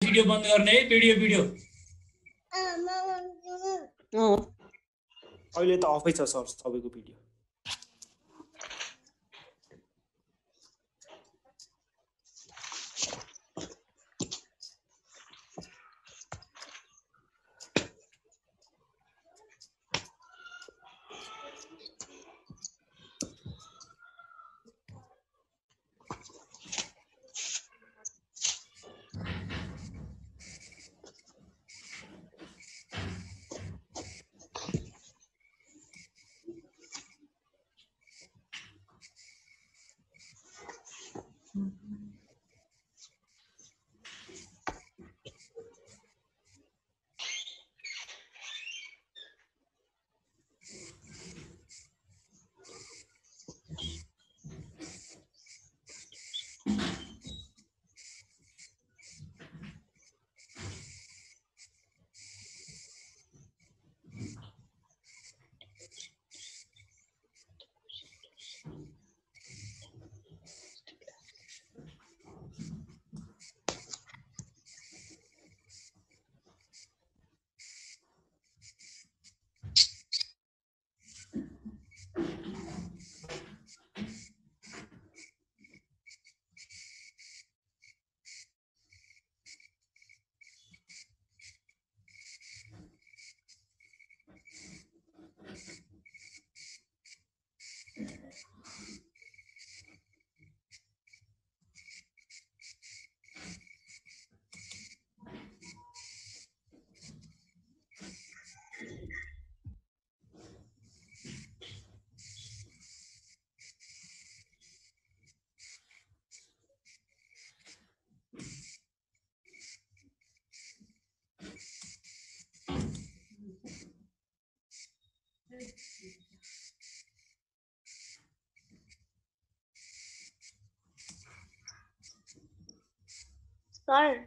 Video बन्द गर्ने है भिडियो अहिले त अफै छ सर सबैको video Sir.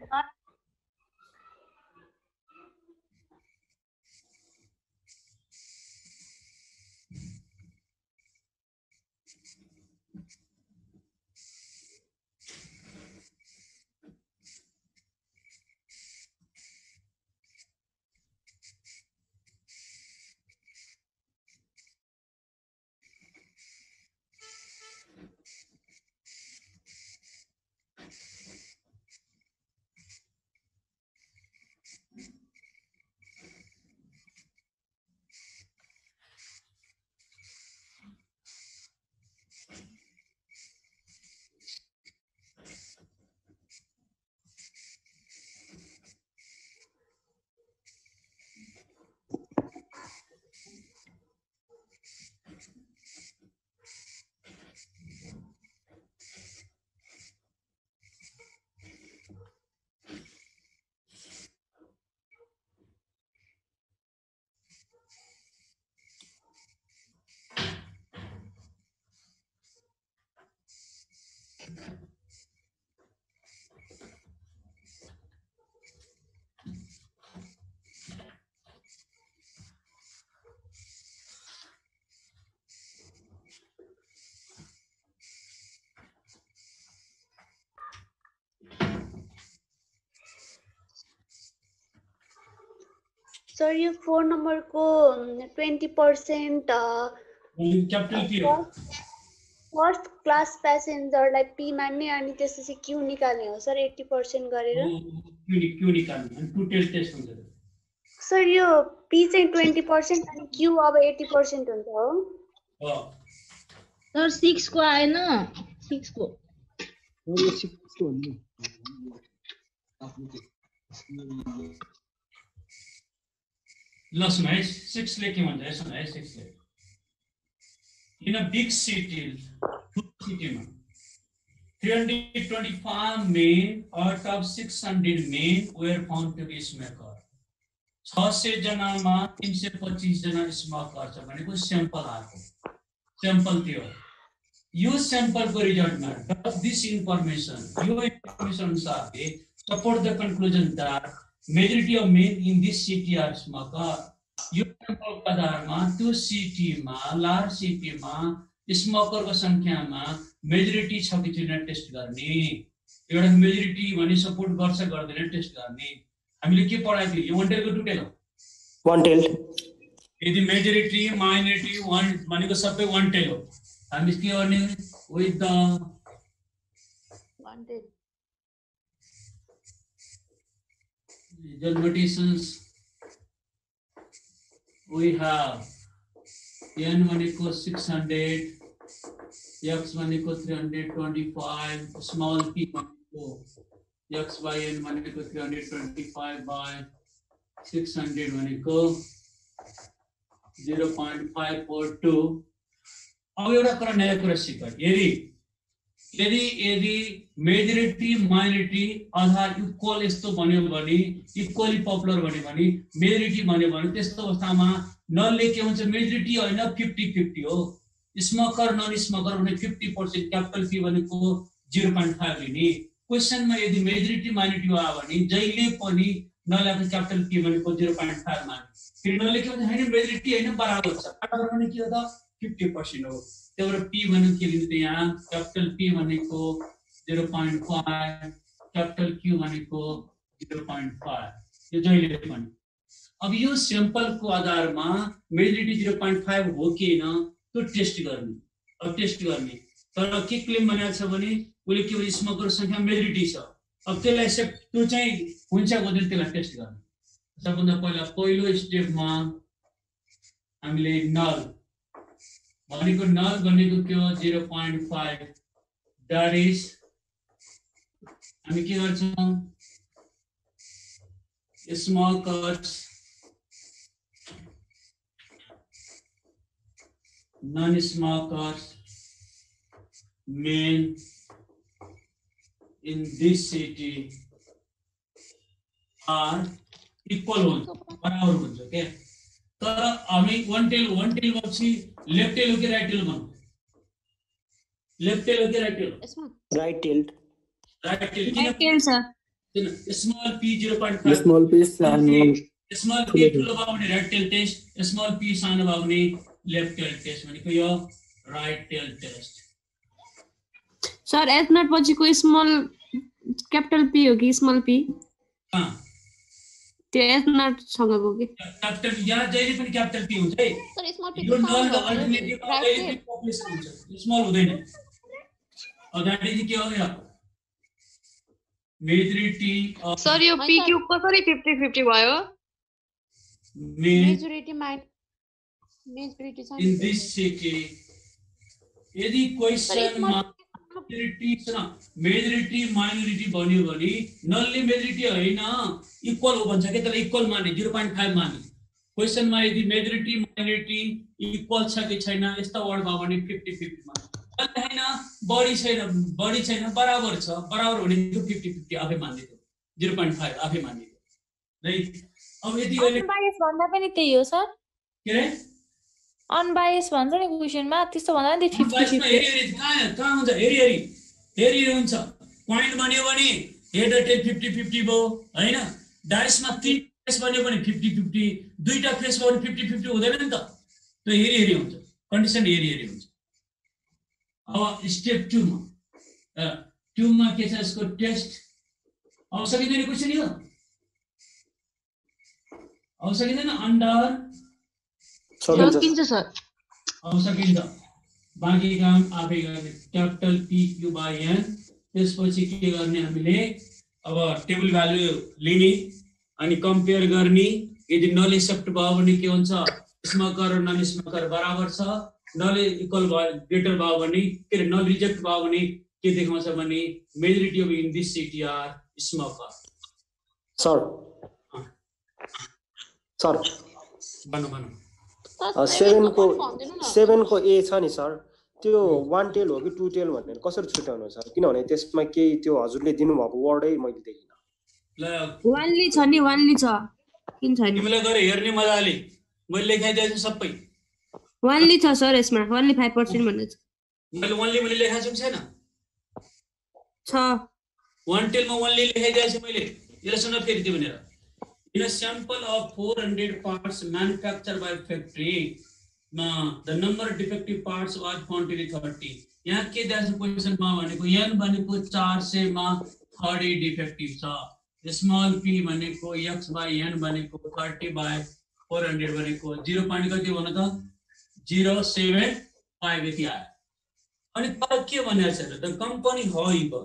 Sir, your phone number को 20% Capital P हो फर्स्ट क्लास प्यासेन्जरलाई पी मान्ने अनि त्यसपछि क्यू निकाल्ने हो सर 80% गरेर क्यू निकाल्नु अनि टु टेल टेस्ट हुन्छ सर यो पी चाहिँ 20% अनि क्यू अब 80% हुन्छ हो हो सर 6 को आएन 6 को ल सुन है 6 ले के भन्छ सुन है 6 ले in a big city में 325 men out of 600 men were found to be smoker 600 जनामा 325 जना स्मोकर छ भनेको स्याम्पल आएको स्याम्पल थियो यो स्याम्पल को रिजल्टमा does this information यो इन्फर्मेसन अनुसारले support the conclusion that majority of men in this city are smoker यो स्याम्पलको आधारमा त्यो सिटीमा लार सिटीमा स्मोकरको संख्यामा मेजोरिटी छ कि छैन टेस्ट गर्ने एउटा मेजोरिटी भने सपोर्ट गर्छ गर्दैन टेस्ट गर्ने हामीले के पढाएको थियो यो वन टेल को टु टेल हो वन टेल यदि मेजोरिटी माइनोरिटी वन भनेको सबै वन टेल हो हामी के गर्ने with the the notations we have n भनेको 600 x भनेको 325 small p भनेको x by n भनेको 325 by 600 भनेको 0.542 अब एउटा कुरा नयाँ कुरा सिक यदि मेजोरिटी माइनोरिटी आधा इक्वल यस्तो भन्यो भने इक्वली पपुलर भन्यो भने मेजोरिटी भन्यो भने त्यस्तो अवस्थामा नलले के हुन्छ मेजोरिटी हैन 50-50 हो स्मोकर नन स्मोकर भने 50% क्यापिटल पी भनेको 0.5 लिने क्वेशनमा यदि मेजोरिटी माइनोरिटी आयो भने जहिले पनि नलको क्यापिटल पी भनेको 0.5 माने फेरि नलले के हुन्छ हैन मेजोरिटी हैन बराबर छ बराबर भने के हो त 50% हो त्यही पी भनेको के लिन्छ यहाँ क्यापिटल पी भनेको 0.5 क्यापिटल क्यू भनेको 0.5 यो जहिले पनि अब यो स्याम्पलको आधारमा मेजोरिटी 0.5 हो कि हैन त्यो टेस्ट गर्ने अब टेस्ट गर्ने तर के क्लेम भनेको छ भने उले के भन्छ स्मोकर संख्या मेजोरिटी छ अब त्यसलाई एक्सेप्ट त्यो चाहिँ हुन्छ गर्दैन त्यसलाई टेस्ट गर्ने सबभन्दा पहिलो स्टेपमा हामीले नल भनेको नल भनेको के हो 0.5 that is हामी के गर्छौं smokers non-smokers men in this city are equal बराबर हुन्छ के तर हामी वन टेल पछि लेफ्ट टेल हो कि राइट टेल भनौं लेफ्ट टेल हो कि right tail right tail right tail sir small P 0.5 small piece and small P ठुलो भयो भने right tail test small P सानो भयो भने लेफ्ट टेल टेस्ट भनेको यो right tail test sir H nought पछिको स्मल क्यापिटल पी हो कि स्मल पी त्यो एच नट सँग हो कि क्यापिटल यहाँ जहिले पनि क्यापिटल पी हुन्छ है सर स्मल पी यो नल र अल्टरनेटिभमा जहिले पनि पपुलेसन हुन्छ स्मल हुँदैन अगाडि चाहिँ के हो यहाँ मेजोरिटी सर यो पी क्यूब कसरी 50-50 भयो मेजोरिटी इन दिस सिटी यदि क्वेशनमा मेजोरिटी माइनोरिटी भन्यो भने नलले मेजोरिटी होइन इक्वल हो भन्छ के त्यसलाई इक्वल माने 0.5 माने क्वेशनमा यदि मेजोरिटी माइनोरिटी इक्वल छ कि छैन यस्तो वर्ड भयो भने 50-50 माने हैन बढी छैन बराबर छ बराबर भनेको 50-50 आफै मानिदियो 0.5 आफै मानिदियो है अब यदि अनबायस भन्दा पनि त्यही हो सर के रे अनबायस भन्छ नि क्वेशनमा त्यस्तो भन्दा नि 50-50 हेरी कहाँ हुन्छ हेरी हुन्छ प्वाइन्ट बन्यो भने हेड र टेल 50-50 भयो हैन डाइसमा 3 फेस बन्यो भने 50-50 दुईटा फेस भयो भने 50-50 हुँदैन नि त त्यो हेरी हुन्छ कन्डिसन हेरी हुन्छ अब स्टेप 2 मा 2 मा के छ यसको टेस्ट अब सकिँदैन क्वेशन यो अब सकिँदैन अन्डर सकिन्छ सर अब सकिन्छ बाँकी काम आफै गर्ने capital P Q by N त्यसपछि के गर्ने हामीले अब टेबल भ्यालु लिने अनि कम्पेयर गर्ने यदि नल एक्सेप्ट भयो भने के हुन्छ स्मोकर र नन स्मोकर बराबर छ नल इक्वल भयो ग्रेटर भयो भने के नल रिजेक्ट भयो भने के देखाउँछ भने majority of in this city are smoker sir भन्नु 7 को ए छ नि सर त्यो 1 टेल हो कि 2 टेल भनेर कसरी छुट्याउनु सर किनभने त्यसमा केही त्यो हजुरले दिनुभएको वर्डै मैले देखिन ल वानली छ नि वानली छ किन छैन तिमीलाई गरे हेर्ने मजाले मैले लेखाइदिएको छु सबै वानली छ सर यसमा वानली 5% भन्ने छ मैले लेखाएको छु छैन छ 1 टेलमा ओन्ली लेखाइदिएको छु मैले यसलाई सुन फेरि त्यो भनेर in a sample of 400 parts manufactured by factory the number of defective parts was found to be 30 यहाँ के दिएको क्वेशन मा भनेको n भनेको 400 मा 30 डिफेक्टिभ छ स्मल p भनेको x by n भनेको 30 by 400 भनेको 0 पॉइंट कति भन्नु त 0.75 यति आयो अनि तर के भनेको छ त company however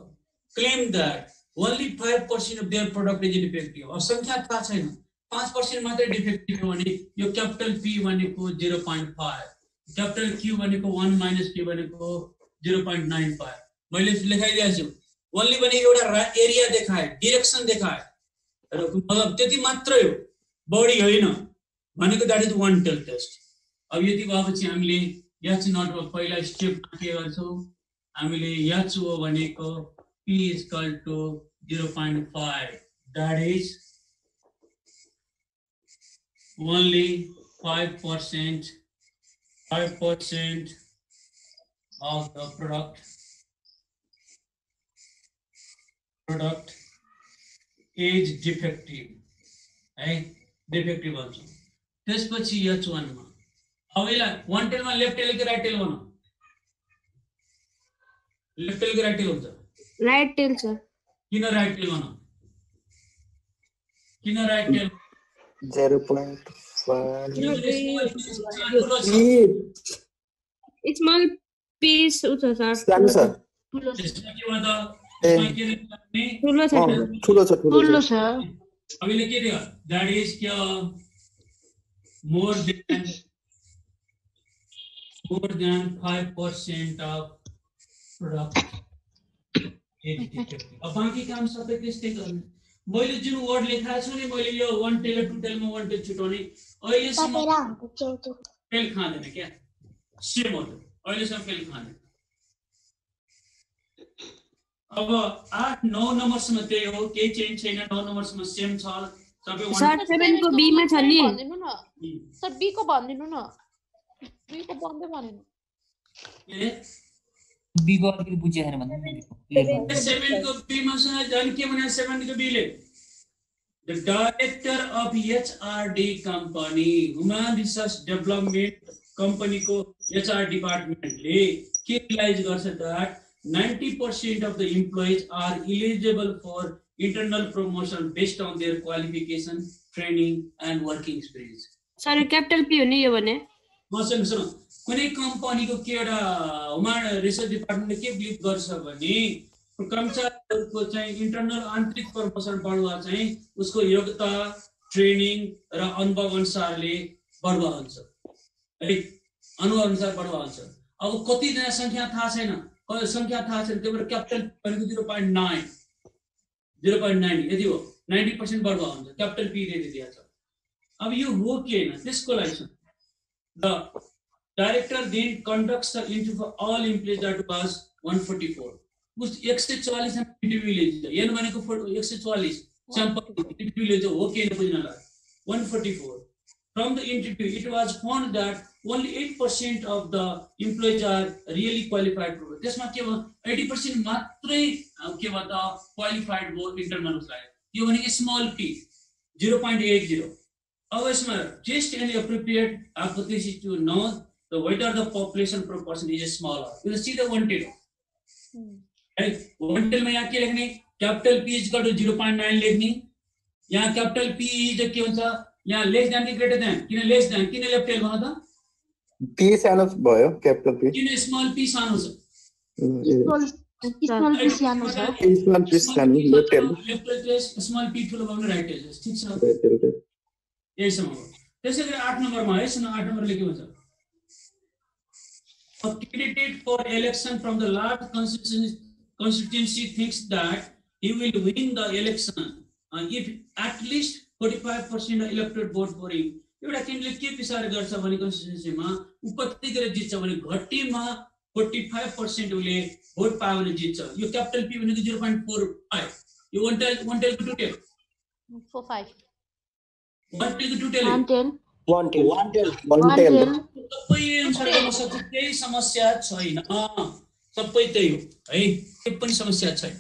claim that only 5% of their product is defective और संख्या थाहा छैन 5% मात्रै डिफेक्टिभ हो भने यो क्यापिटल P भनेको 0.5 क्यापिटल Q भनेको 1 - P भनेको 0.95 मैले लेखाइदिएको छु ओन्ली भने एउटा एरिया देखाए डाइरेक्सन देखाए र मतलब त्यति मात्रै हो बडी होइन भनेको दैट इज 1 टेल टेस्ट अब यति भएपछि हामीले याच नट पहिला स्टेप के गर्छौं हामीले याच हो भनेको P is equal to 0.5 that is only 5% of the product is defective है डिफेक्टिभ हुन्छ त्यसपछि H1 मा अब यसलाई 1 टेल मा लेफ्ट टेल कि राइट टेल भनौं लेफ्ट टेल कि राइट टेल हुन्छ राइट टेल सर किन राइट टेल भनौं किन राइट टेल 0.5 स्मल पीस उता सर सानो छ त्यसमा के भन्दा त्यसमा के लेख्ने ठुलो छ ठुलो छ हामीले के दियो दैट इज क्या more than 5% of product अब बाँकी काम सबै त्यस्तै गर्ने मैले जुन वर्ड लेखाएको छु नि मैले यो 1 टेल 2 टेलमा 1 टेल छुटाउने अहिलेसम्म फेल खाँदैन क्या सेम हो अहिलेसम्म फेल खाँदैन अब 8 9 नम्बरसम्म त्यही हो केही चेन्ज छैन 9 नम्बरसम्म सेम छ सबै 1 सर 7 को बी मा छ नि भन्दिनु न सर बी को भन्दिनु न बी को बन्दै भनेन बी को अलिकति बुझे छैन भन्नु 7 को बी मा सुन जान के भने 7 को बी ले the director of HRD company human resource development company को HR department ले के realize गर्छ that 90% of the employees are eligible for internal promotion based on their qualification, training and working experience. Sir capital P हो नि यो भने सुन कुनै कम्पनीको के एउटा ह्युमन रिसोर्स डिपार्टमेन्टले के बिलिभ गर्छ भने कर्मचारीहरूको चाहिँ इन्टरनल आन्तरिक प्रमोसन बढुवा चाहिँ उसको योग्यता ट्रेनिङ र अनुभव अनुसारले बढुवा हुन्छ है अनुभव अनुसार बढुवा हुन्छ अब कति जना संख्या थाहा छैन त्यही भएर क्यापिटल भनेको 0.9 यदि हो 90% बढुवा हुन्छ क्यापिटल पी ले दिएको छ अब यो हो के हैन त्यसको लागि the director then conducts the interview for all employees that was 144 उस 144 इन्टरभ्यु लिन्छ हेर्नु भनेको 144 स्याम्पल इन्टरभ्यु लिन्छ हो के हैन बुझ्नलाई 144 from the interview it was found that only 8% of the employees are really qualified for त्यसमा के भयो 80% मात्रै के भन्छ क्वालिफाइड भयो इन्टरनल्स लागि यो भनेको small p 0.80 just and appropriate hypothesis to know the whether the population proportion is smaller. You will see the one tail. Right? One tail में यहाँ क्या लिखने? Capital P is equal to 0.9 लिखनी. यहाँ capital P is क्या होता? यहाँ less than की greater than? किन्हें less than? किन्हें left tail बना था? P सानो भयो capital P. किन्हें small P सानो सा? Small P सानो left tail. Left tail small P ठुलो बनाउने right tail. ठीक छ? यही समझो त्यसै गरी 8 नम्बरमा है सुन 8 नम्बर लेख्यो भन्छ a candidate for election from the large constituency thinks that he will win the election if at least 45% of electorate vote for him एउटा क्यान्डिडेट के विचार गर्छ भने कन्स्टिट्युएन्सीमा उपति गरेर जित्छ भने घट्टीमा 45% उले भोट पायो भने जित्छ यो क्यापिटल पी भनेको 0.45 यो one tail to 2 tail 45 one tail to 2 tail one tail सबै अनुसार गर्न सक्छ केही समस्या छैन सबै त्यही हो है केही पनि समस्या छैन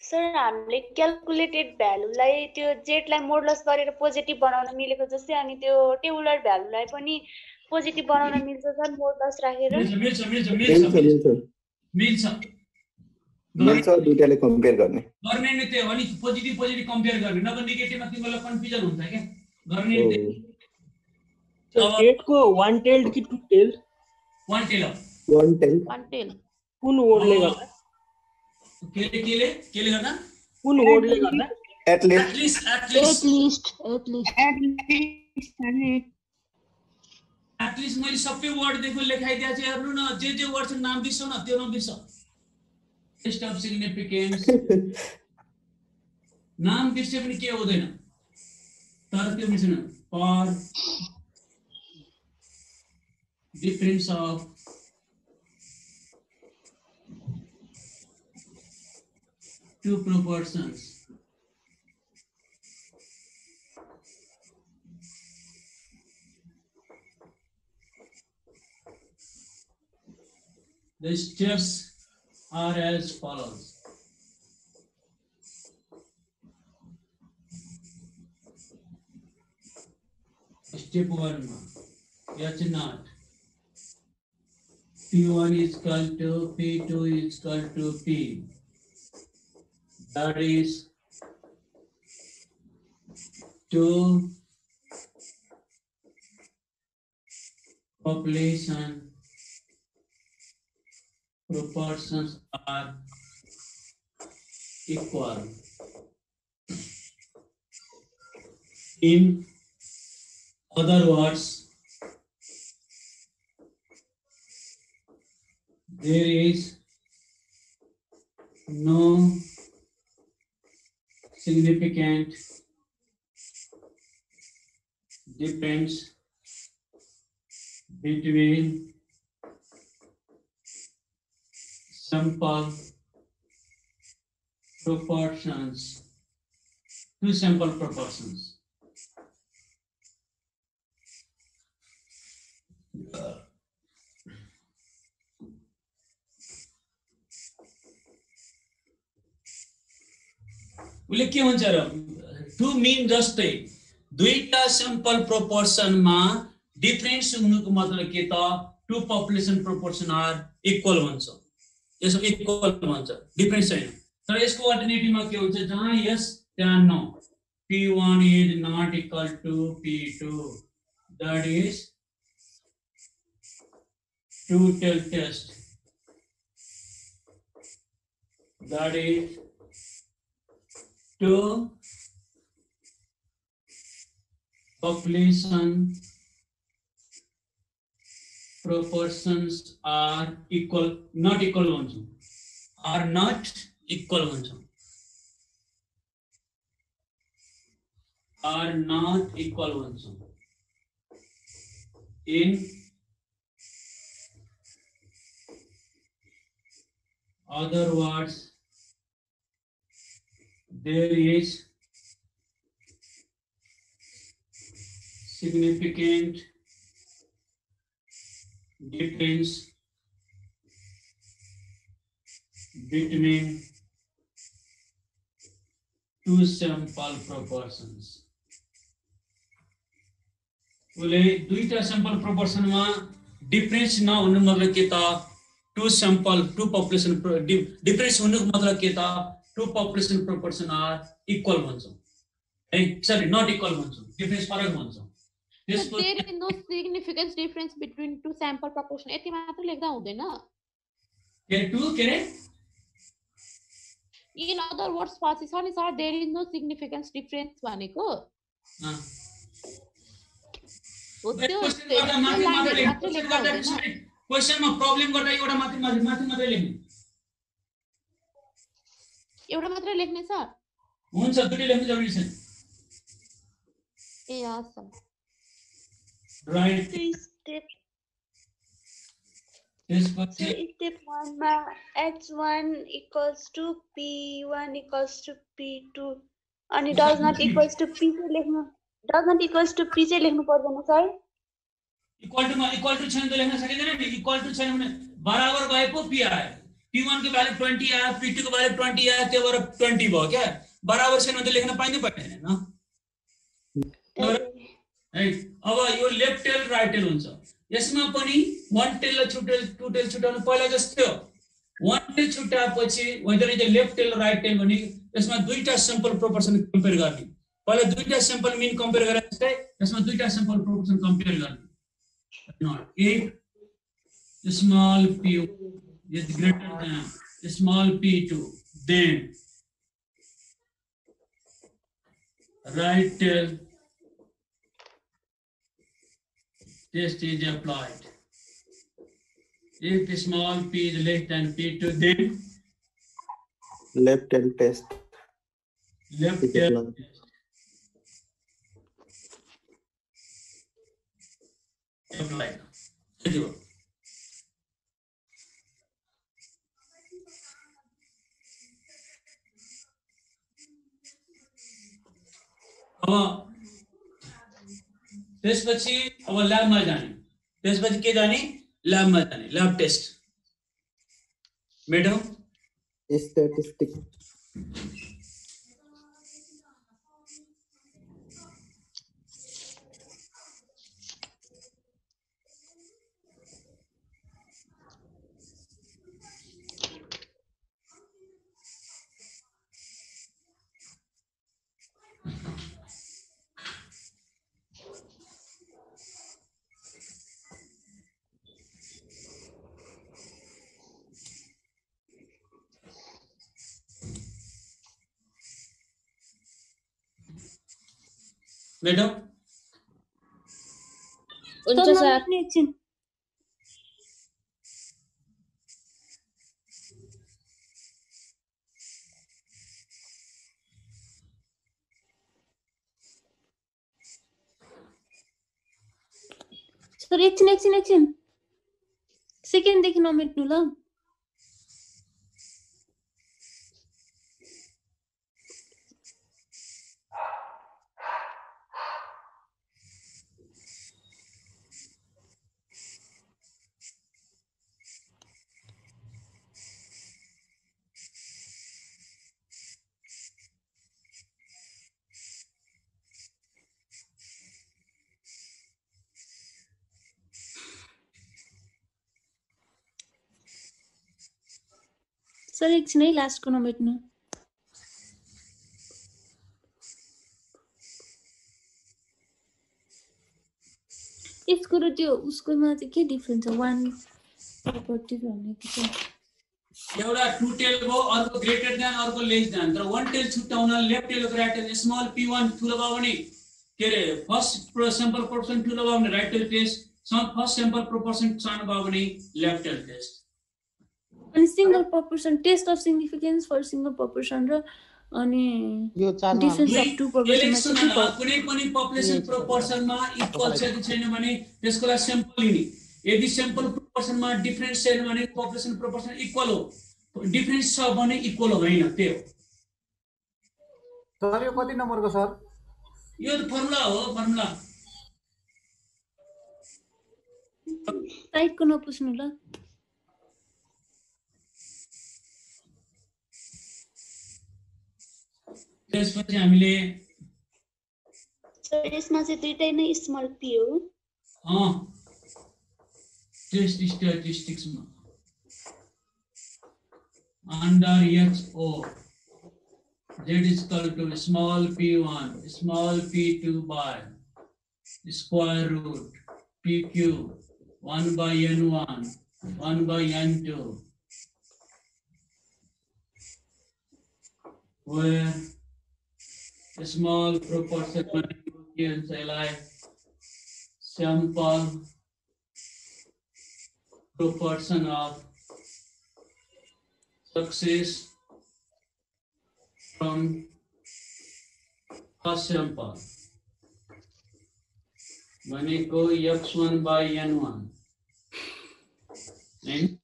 सर हामीले क्याल्कुलेटेड भ्यालुलाई त्यो जेटलाई मोडुलस गरेर पोजिटिभ बनाउन मिलेको जस्तै अनि त्यो टेबुलर भ्यालुलाई पनि पोजिटिभ बनाउन मिल्छ सर मोडुलस राखेर मिल्छ दुईटाले कम्पेयर गर्ने नि त्यो अनि पोजिटिभ कम्पेयर गर्ने नभए नेगेटिभमा तिमीलाई कन्फ्युजन हुन्छ के गर्ने नि त्यो जेटको one tailed कि two tailed one tail कुन वर्डले गर्दा केले गर्दा कुन वर्डले गर्दा at least मैले सबै वर्ड देखो लेखाइदिएको छु हेर्नु न जे वर्ड छ नाम बिर्सौ न त्यो नबिर्स टेस्ट अफ सिग्निफिकेन्स नाम बिर्से पनि के हुँदैन तर त्यो बिर्सन पर difference of two proportions the steps are as follows step 1 H naught P1 is equal to P2 is equal to P that is 2 population proportions are equal. In other words, there is no significant difference between sample proportions, two sample proportions. उसले के भन्छ र to mean जस्तै दुईटा sample प्रोपोर्सनमा difference हुनुको मतलब के त two population proportion are equal भन्छ यसो इक्वल भन्छ डिफरेन्स छैन तर यसको अल्टरनेटिभमा के हुन्छ जहाँ यस त्यहाँ no P1 is not equal to P2 that is two-tail test that is two population proportions are equal not equal ones are not equal ones are not equal ones in other words there is significant difference between two sample proportions. बोले दुईटा sample proportion में difference ना होने मतलब के ता two sample two population difference होने का मतलब के ता two population proportion are equal भन्छौं sorry not equal भन्छौं डिफरेंस फरक भन्छौं So there is no significant difference between two sample proportion. यति मात्र लेख्दा हुँदैन के टू के रे in other words पछि छ नि sir there is no significant difference भनेको हो त्यो क्वेशनमा प्रब्लम गर्दा एउटा माथि मात्रै लेख्नु एउटा मात्र लेख्ने सर हुन्छ दुटै लेख्नु जरुरी छैन ए awesome राइट स्टेप त्यसपछि स्टेप 1 मा h1 equals to p1 equals to p2 अनि does not equals to p चाहिँ लेख्नु does not equals to p चाहिँ लेख्नु पर्दैन सर इक्वल टु छैन त लेख्न सकिदैन नि इक्वल टु छैन भने बराबर भए पो p आयो p1 को भ्यालु 20 आयो p2 को भ्यालु 20 आयो त्यो भएर 20 भयो क्या बराबर छैन भने त लेख्न पाइँदैन हैन है अब यो लेफ्ट टेल राइट टेल हुन्छ यसमा पनि वन टेल र टु टेल छुटाउनु पहिला जस्तै हो वन टेल छुटाएपछि whether is left tail right tail भने यसमा दुईटा सैंपल प्रोपोर्सन कम्पेयर गर्ने पहिला दुईटा सैंपल मिन कम्पेयर गरे जस्तै यसमा दुईटा सैंपल प्रोपोर्सन कम्पेयर गर्ने not if small p is greater than small p2 then right tail test is applied. If small p is less than p2, then left tail test. left tail test applied. अब त्यसपछि अब ल्याबमा जाने त्यसपछि के जाने ल्याबमा जाने lab test madam Statistic. Madam हुन्छ सर सर एकछिन सेकेन्डदेखि नमेट्नु ल सर एकछिन है लास्टको नमेट्नु यसको र त्यो उसकोमा चाहिँ के डिफरेन्स छ वान प्रपर्टी भन्ने के छ एउटा टु टेल भयो अर्को ग्रेटर देन अर्को लेस देन तर वन टेल छुट्याउन लेफ्ट टेल र राइट टेल स्मल p1 ठुलो भयो भने के रे फर्स्ट सैंपल प्रोपोर्सन ठुलो भयो भने right tail test first sample proportion सानो भयो भने लेफ्ट टेल टेस्ट अनि single proportion test of significance for single proportion र अनि यो चारमा difference of two election proportion कुनै पनि पपुलेसन प्रोपोर्सनमा इक्वल छ कि छैन भने त्यसको लागि सैंपल लिने यदि सैंपल प्रोपोर्सनमा डिफरेन्स छैन भने पपुलेसन प्रोपोर्सन इक्वल हो डिफरेन्स छ भने इक्वल होइन त्यो सर यो कति नम्बरको सर यो फर्मुला हो फर्मुला साइडको नपुस्नु ल त्यसपछि हामीले सर यसमा चाहिँ दुईटै नै स्मल p हो test स्ट्याटिस्टिक्समा under HO z is equal to small p1 small p2 by square root pq 1 by n1 1 by n2 where small proportion like sample proportion of success from first sample भनेको x1 by n1 and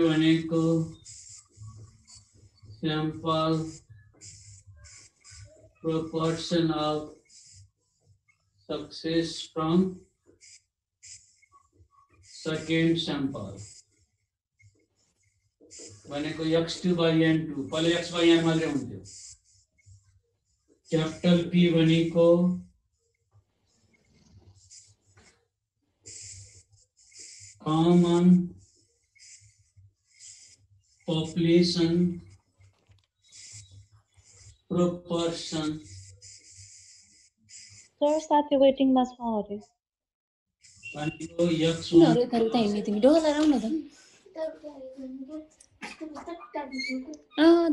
भनेको sample proportion of success from second sample भनेको x2 by n2 पहिले x by n मात्रै हुन्थ्यो capital P भनेको common population proportion sir साथी वेटिङमा छ अरे भनेको x1 अरे तर उता हिँड्ने तिमी डोला राउ न त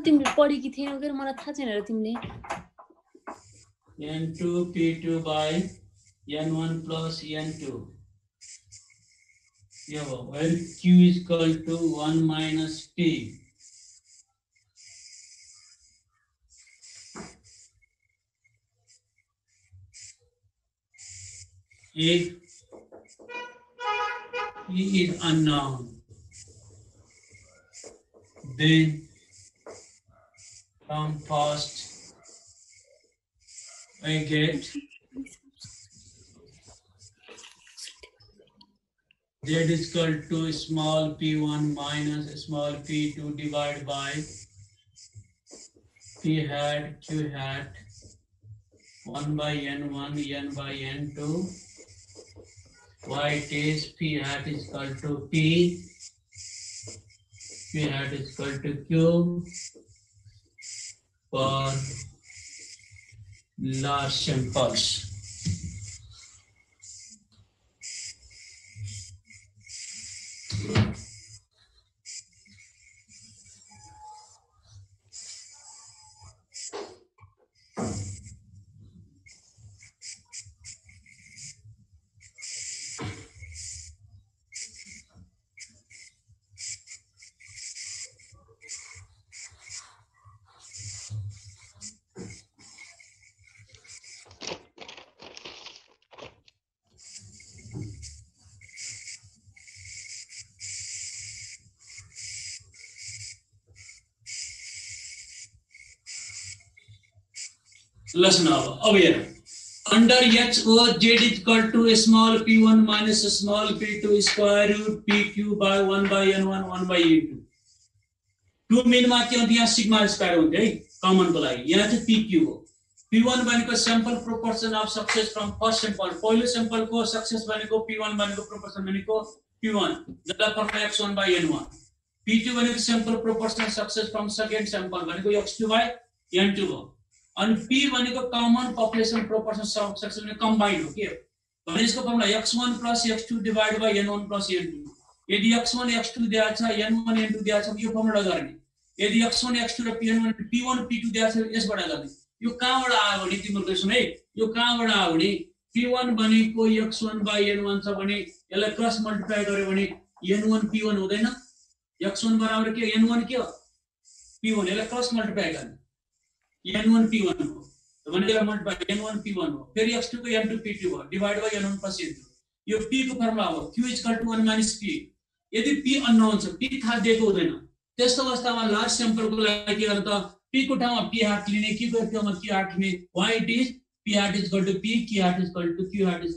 तिमीले पढेकी थिएनौ के मलाई थाहा छैन र तिमीले n2 p2 by n1 plus n2 यो हो when q is equal to 1 minus t if p is unknown then from first I get z is equal to small p1 minus small p2 divided by p hat q hat 1 by n1 n by n2 y it is p hat is equal to p hat is equal to q for large samples. Listen अब हेर under HO z is equal to small p1 minus small p2 square root pq by 1 by n1 1 by n2 2 main मा के हुन्छ यहाँ sigma square हुन्छ है common को लागि यहाँ चाहिँ pq हो p1 भनेको sample proportion of success from first sample पहिलो सैंपल को सक्सेस भनेको p1 भनेको प्रोपोर्सन भनेको p1 जसलाई formula x1 by n1 P2 भनेको sample proportional success from second sample भनेको x2 by n2 हो अनि P भनेको common population proportional success भनेको combined हो के भने यसको formula x1 plus x2 divided by n1 plus n2 यदि x1 x2 दिया छ n1 n2 दिया छ यो फर्मुला गर्ने यदि x1 x2 र p1 p2 दिया छ यसबाट गर्ने यो कहाँबाट आयो भने तिम्रो क्वेशन है यो कहाँबाट आयो भने p1 भनेको x1 by n1 छ भने यसलाई क्रस मल्टिप्लाई गर्यो भने n1 p1 हुँदैन x1 बराबर के n1 के हो p1 यसलाई क्रस मल्टिप्लाई गर्ने n1 p1 हो भने यसलाई मल्टिप्लाई n1 p1 हो फेरि x2 को n2 p2 हो divide by n1 plus n2 यो p को फर्मुला हो q = 1 - p यदि p अननोन छ p थाहा दिएको हुँदैन त्यस्तो अवस्थामा लार्ज स्याम्पल को लागि के गर्नु त p को ठाउँमा p हार्ट लिने q को ठाउँमा q हार्ट लिने why it is p heart = p q heart = q heart = q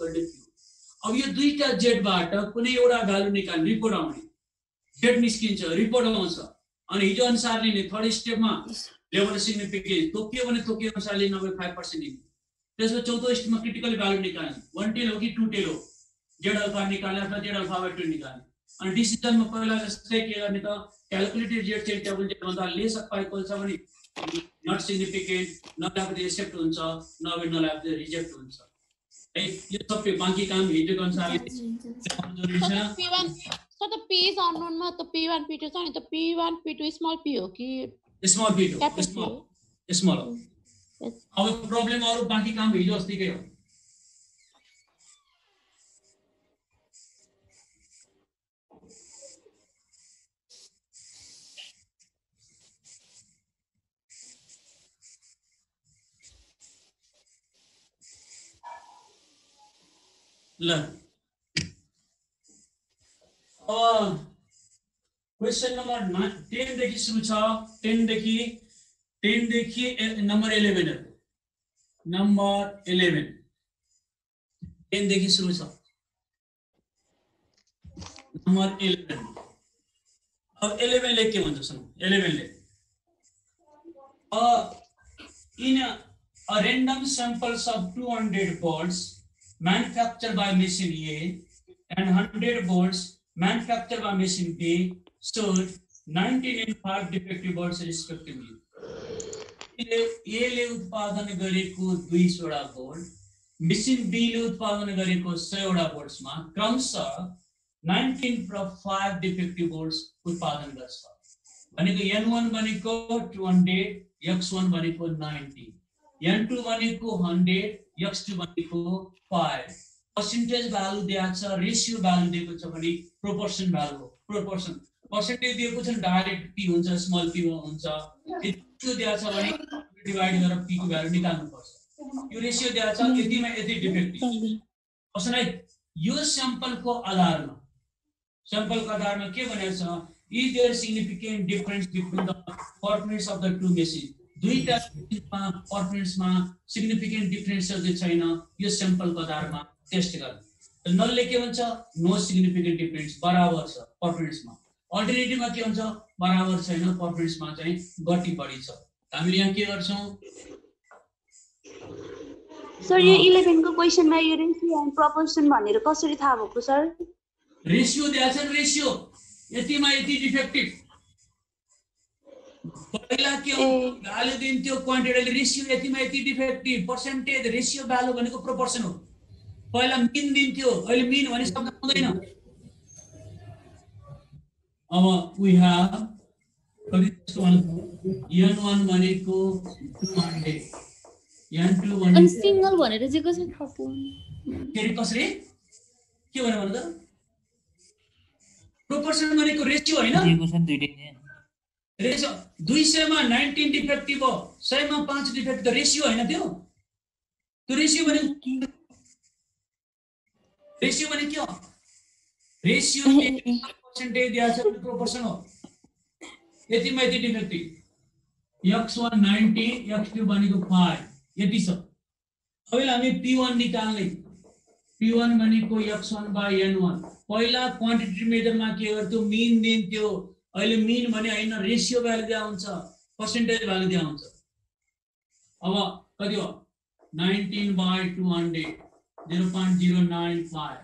अब यो दुईटा z बाट कुनै एउटा भ्यालु निकाल्नु रिपोर्ट आउने z निस्किन्छ रिपोर्ट आउँछ अनि हिजो अनुसार लिने थर्ड स्टेपमा लेभल सिग्निफिकेन्स तोकियो भने तोकियो अनुसार लिने 95% लिने त्यसपछि चौथो स्टेपमा क्रिटिकल भ्यालु निकाल्ने 1 टेल हो कि 2 टेल हो z अल्फा निकाल्ने अथवा z अल्फा बाइ 2 निकाल्ने अनि डिसिजनमा पहिला जस्तै के गर्ने त क्याल्कुलेटेड z चाहिँ टेबल z भन्दा लेस अफ इक्वल छ भने नट सिग्निफिकेन्ट नलाग्दे एक्सेप्ट हुन्छ नभए नलाग्दे रिजेक्ट हुन्छ है यो सबै बाँकी काम हिजोको अनुसारले जरुरी छ p1 so the p is unknown मा त p1 p2 छ नि त p1 p2 स्मल p हो कि स्मल p2 स्मल हो अब प्रब्लम अरु बाँकी काम हिजो अस्तिकै हो ल क्वेशन नंबर 10 देखि सुरु छ 10 देखि नंबर 11 नंबर 11 10 देखि सुरु छ नंबर 11 अब 11 ले के भन्छ सुन 11 ले in a random samples of 200 birds manufactured by machine A and 100 birds manufactured by machine B showed 19 and 5 defective birds respectively. A ले उत्पादन गरेको 200 वटा बोर्ड मशीन B ले उत्पादन गरेको 100 वटा बोर्ड्समा क्रमशः 19 र 5 डिफेक्टिभ बोर्ड्स उत्पादन गर्छ भनेको n1 भनेको 200 x1 भनेको 90 n2 भनेको 100 x2 भनेको 5 पर्सेन्टेज भ्यालु दिएको छ रेशियो भ्यालु दिएको छ भने प्रोपोर्सन भ्यालु हो प्रोपोर्सन पर्सेन्टेज दिएको छ डाइरेक्ट p हुन्छ स्मल p हुन्छ यति दिएको छ भने डिवाइड गरेर p को भ्यालु निकाल्नु पर्छ यो रेशियो दिएको छ यतिमा यति डिफेक्टिभ कसैलाई यो स्याम्पल को आधारमा के भनेको छ is there significant difference between the performance of the two machines दुईटा परफॉर्मेंस मा सिग्निफिकेन्ट डिफरेन्सहरु छैन यो स्याम्पल को आधारमा टेस्ट गर्नु नलले के भन्छ नो सिग्निफिकेन्ट डिफरेन्स बराबर छ परफॉर्मेंस मा अल्टरनेटिभ मा के हुन्छ बराबर छैन परफॉर्मेंस मा चाहिँ गति बढी छ हामीले यहाँ के गर्छौं सर यो 11 को क्वेशन मा यो रेशियो एन्ड प्रोपोर्सन भनेर कसरी थाहा भएको सर रेशियो दिएको छ रेशियो यतिमा यति डिफेक्टिभ पहिला के भ्यालु दिन्थ्यो क्वान्टिटीले रेशियो यतिमा यति डिफेक्टिभ पर्सेन्टेज रेशियो भ्यालु भनेको प्रोपोर्सन हो पहिला मिन दिन्थ्यो अहिले मिन भन्ने शब्द आउँदैन अब वी हैव n1 भनेको 200 n2 भनेको सिंगल भनेर चाहिँ कसरी थप्नु के कसरी के भन्नु त प्रोपोर्सन भनेको रेशियो हैन दिएको छ दुईटै रेशियो 200 मा 19 डिफेक्टिभ हो 100 मा 5 डिफेक्ट त रेशियो हैन त्यो रेशियो भने के हो रेशियो पर्सेन्टेज दिया छ प्रोपोर्सन हो यतिमा यति डिफेक्टिभ x1 90 x2 भनेको 5 यति छ अब हामी p1 निकाल्ने p1 भनेको x1 by n1 पहिला क्वान्टिटी मेजरमा के गर्थ्यो मिन दिन्थ्यो अहिले मिन भने हैन रेशियो भ्यालु दिया हुन्छ पर्सेन्टेज भ्यालु दिया हुन्छ अब कति हो 19 by 200 0.095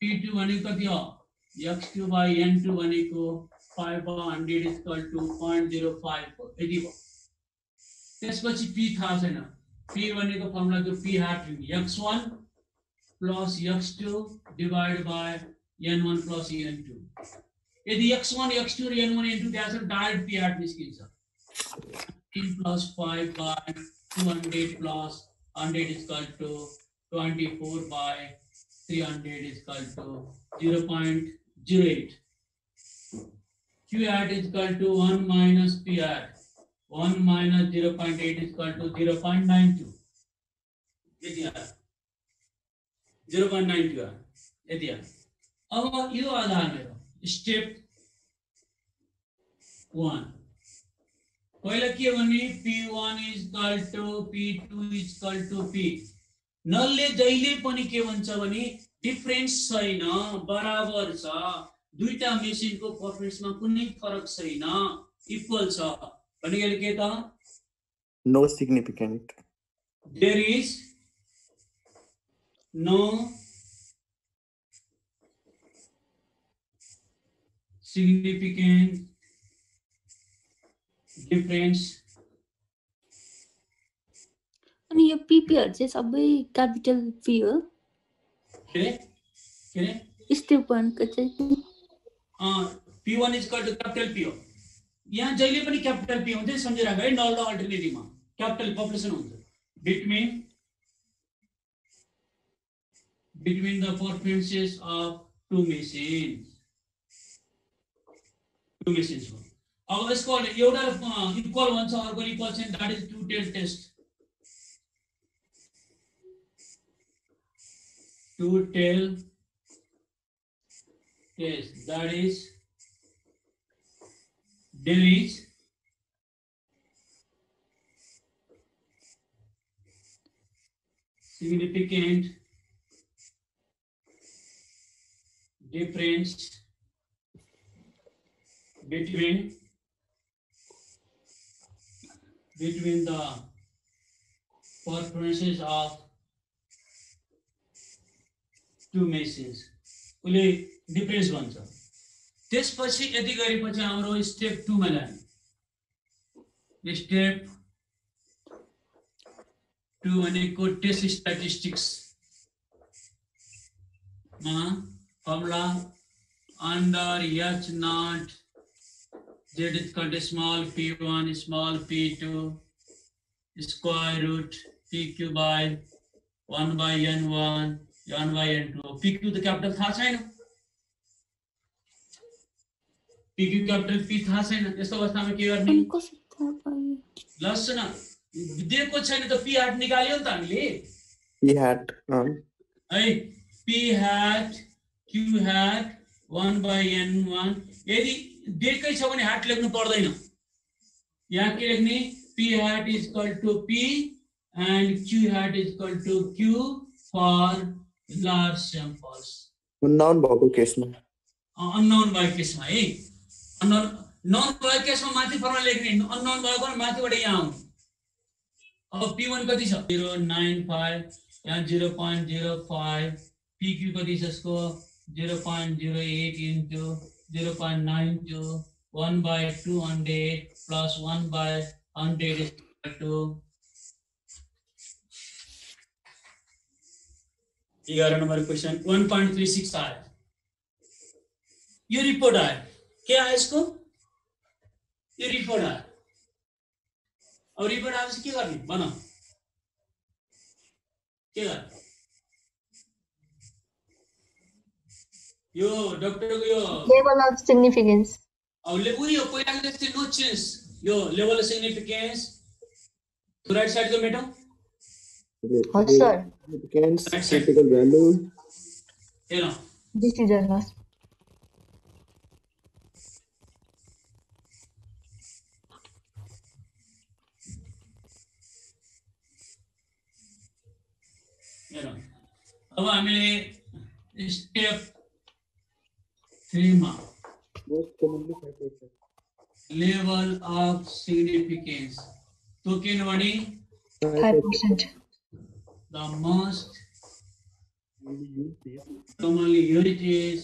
p2 भनेको कति हो x2 by n2 भनेको 5/100 is equal to 0.054 यति भयो त्यसपछि p थाहा छैन p भनेको फर्मुला त्यो p hat x1 plus x2 divided by n1 plus n2 यदि x1 x2 र n1 n2 दिएको छ डाइरेक्ट p hat निस्किन्छ 10 plus 5 by 200 plus 100 is equal to 24 by 300 is equal to 0.08 q hat is equal to 1 minus p hat 1 minus 0.8 is equal to 0.92 यति आयो 0.92 आयो यति आयो अब यो आधार मेरो स्टेप 1 पहिला के भने p1 is equal to p2 is equal to p नलले जहिले पनि के भन्छ भने डिफरेन्स छैन बराबर छ दुईटा मेसिनको परफर्मेन्समा कुनै फरक छैन इक्वल छ भनेको के त No significant. there is no significant difference अनि यो पीपीहरु चाहिँ सबै क्यापिटल पी हो के स्टेप 1 को चाहिँ p1 is equal to capital p हो यहाँ जहिले पनि क्यापिटल p हुन्छ सम्झिराख है नल र अल्टरनेटिभमा क्यापिटल पपुलेसन हुन्छ between the performances of two machines हो अब यसको एउटा इक्वल भन्छ अर्को इक्वल छैन that is two tail test that is there is significant difference between the performances of two machines उले डिफरेन्स भन्छ त्यसपछि यति गरेपछि हाम्रो स्टेप 2 मा लाग्यो स्टेप 2 भनेको टेस्ट स्ट्याटिस्टिक्स मा formula under h naught z is equal to small p1 small p2 square root pq by 1 by n1 1 by n2 pq the capital था छैन pq capital p था छैन यस्तो अवस्थामा के गर्ने अनि कसरी थाहा पायो लसन दिएको छैन त p hat निकाल्यो नि त हामीले P hat. है p hat q hat 1 by n1 यदि दिएकै छ भने hat लेख्नु पर्दैन यहाँ के लेख्ने p hat is equal to p and q hat is equal to q for large samples Unknown भएको केसमा. unknown भएको केसमा है unknown भएको केसमा माथि फर्मुला लेख्ने unknown भएको माथिबाट यहाँ आउनु अब p1 कति छ 0.95 यहाँ 0.05 pq कति छ यसको 0.08 into 0.92 1 by 200 plus 1 by 100 is equal to 11 number question 1.36 आया ये रिपोर्ट आया क्या है इसको ये रिपोर्ट आया और रिपोर्ट आया क्या करनी बना क्या कर यो डॉक्टर को यो level of significance और लेवल यो कोई आगे से नो चेंज यो लेवल ऑफ सिग्निफिकेंस तो राइट साइड को मेटो yes sir Significance, critical value. ये लो this is our last ये लो अब हामीले स्टेप 3 मा Most commonly cited. level of significance तो किनभने 5% the most commonly used is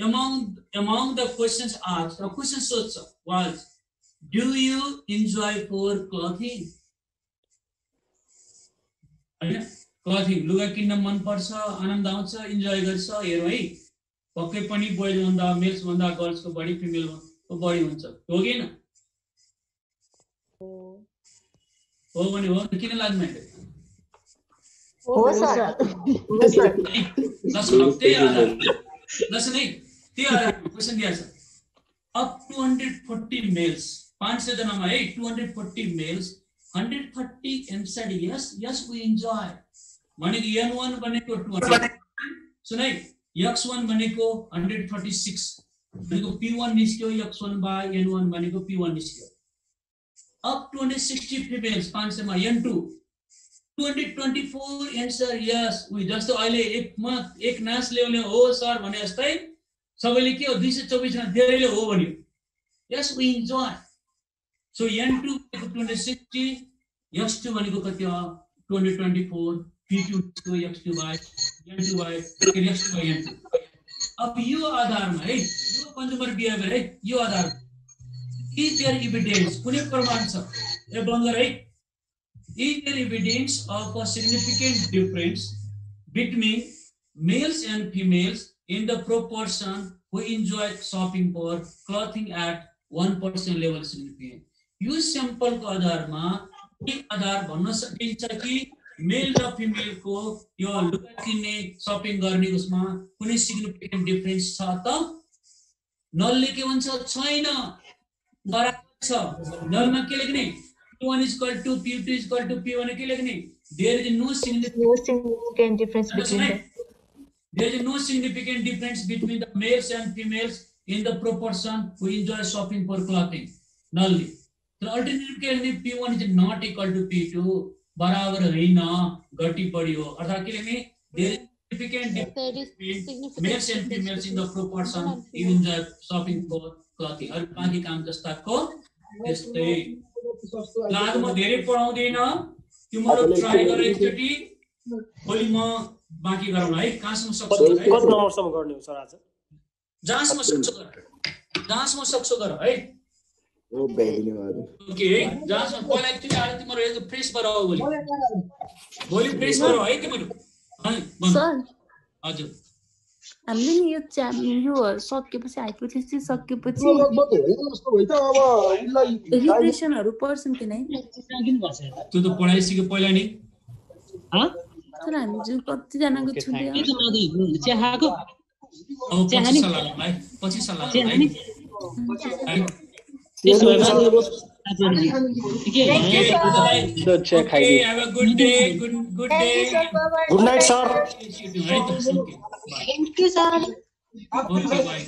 among the questions asked, the question was, do you enjoy for clothing? Clothing, लुगा किन्न मन पर्छ, आनन्द आउँछ, इन्जॉय गर्छ, हेरौँ है। पक्कै पनि बोइज भन्दा मेल्स भन्दा गर्ल्स को बढी फिमेल को बढी हुन्छ, हो कि हैन? हो भने हो, किन लाग्दैन? हो सर। Listen, question दिया छ। Up to 140 males, 500 जनामा है, 240 males, 130 answered yes, yes we enjoy. भनेको N1 भनेको 200, सुन है, X1 भनेको 136, भनेको P1 निस्क्यो, X1 by N1 भनेको P1 निस्क्यो। Up to 160 females, 500 मा N2, 224 answer yes we, जस्तो अहिले एक नाच ल्याउने हो सर भने जस्तै सबैले के हो 224 मा धेरैले हो भन्यो, yes we enjoy. So N2 भनेको 260, X2 भनेको कति हो 224, P2 को X2 by N2 by X2 by N2. अब यो आधारमा है, यो कन्ज्युमर बिहेभियर है, यो आधार is there evidence, कुनै प्रमाण छ, ए बन्द गर है, is there evidence of a significant difference between males and females in the proportion who enjoy shopping for clothing at 1% level significant? यो सैंपल को आधारमा के आधार भन्न सकिन्छ कि मेल र फिमेल को यो लुगा किन्ने शपिङ गर्ने उसमा कुनै सिग्निफिकेन्ट डिफरेन्स छ त? नलले के भन्छ छैन, बराबर छ। नलमा के लेख्ने P1 is equal to P2 is equal to P1 के लेख्ने? There is no significant difference between them. There is no significant difference between the males and females in the proportion who enjoy shopping for clothing. Nully. So alternative के लेख्ने P1 is not equal to P2, बराबर हैन, घटी बढी हो। अर्थात् के लेख्ने? There is significant difference between males and females in the proportion who enjoy shopping for clothing. अरु बाँकी काम जस्ताको त्यस्तै। आज म धेरै पढाउँदैन, तिम्रो ट्राई गर एकचोटी, भोलि म बाँकी गरौँ है, कहाँसम्म सक्छु है? कति नम्बरसम्म गर्ने हो सर आज? जहाँसम्म सक्छु गर, जहाँसम्म सक्छु गर है। ओके है, जहाँसम्म पहिला एकचोटी आज तिम्रो यो फ्रेस भएर आऊ, भोलि फ्रेस भएर है तिम्रो। सर हजुर, हामीले नि यो सकेपछि हाइपोथेसिस सकेपछि रिग्रेसनहरु पर्छन् कि नै? त्यो त पढाइसक्यो पहिला नि। सर हामी जो कति जनाको छुट्यो अब पछि सल्लाह है। Okay, have a good day. Good day. Good night, sir. Thank you, sir. Thank you, sir. Okay, bye.